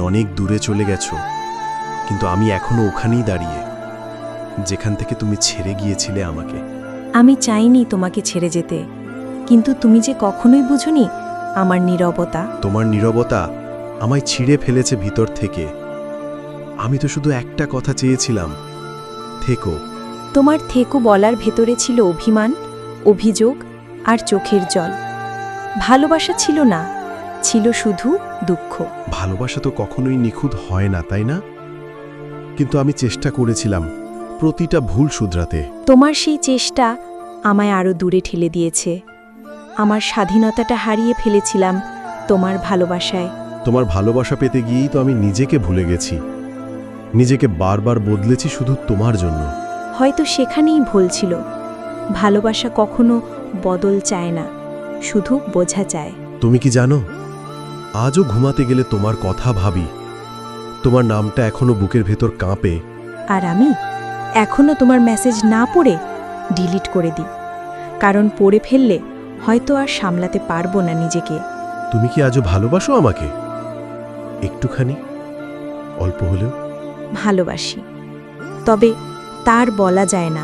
অনেক দূরে চলে গেছো, কিন্তু আমি এখনো ওখানেই দাঁড়িয়ে, যেখান থেকে তুমি ছেড়ে গিয়েছিলে আমাকে। আমি চাইনি তোমাকে ছেড়ে যেতে, কিন্তু তুমি যে কখনোই বুঝোনি আমার নীরবতা। তোমার নীরবতা আমায় ছিঁড়ে ফেলেছে ভিতর থেকে। আমি তো শুধু একটা কথা চেয়েছিলাম, থেকো। তোমার থেকো বলার ভেতরে ছিল অভিমান, অভিযোগ আর চোখের জল। ভালোবাসা ছিল না, ছিল শুধু দুঃখ। ভালোবাসা তো কখনোই নিখুঁত হয় না, তাই না? কিন্তু আমি চেষ্টা করেছিলাম প্রতিটা ভুল শুধরাতে। তোমার সেই চেষ্টা আমায় আরও দূরে ঠেলে দিয়েছে। আমার স্বাধীনতাটা হারিয়ে ফেলেছিলাম তোমার ভালোবাসায়। তোমার ভালোবাসা পেতে গিয়েই তো আমি নিজেকে ভুলে গেছি। নিজেকে বারবার বদলেছি শুধু তোমার জন্য। হয়তো সেখানেই ভুল ছিল। ভালোবাসা কখনো বদল চায় না, শুধু বোঝা চায়। তুমি কি জানো, আজও ঘুমাতে গেলে তোমার কথা ভাবি। তোমার নামটা এখনো বুকের ভেতর কাঁপে। আর আমি এখনো তোমার মেসেজ না পড়ে ডিলিট করে দিই, কারণ পড়ে ফেললে হয়তো আর সামলাতে পারবো না নিজেকে। তুমি কি আজও ভালোবাসো আমাকে? একটুখানি, অল্প হলেও? ভালোবাসি, তবে তার বলা যায় না,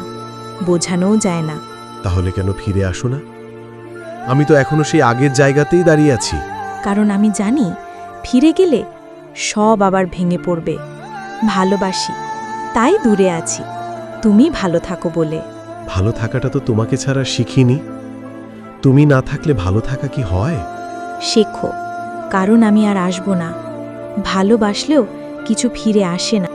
বোঝানোও যায় না। তাহলে কেন ফিরে আসো না? আমি তো এখনো সেই আগের জায়গাতেই দাঁড়িয়ে আছি। কারণ আমি জানি ফিরে গেলে সব আবার ভেঙে পড়বে। ভালোবাসি, তাই দূরে আছি, তুমি ভালো থাকো বলে। ভালো থাকাটা তো তোমাকে ছাড়া শিখিনি। তুমি না থাকলে ভালো থাকা কি হয়? শেখো, কারণ আমি আর আসব না। ভালোবাসলেও কিছু ফিরে আসে না।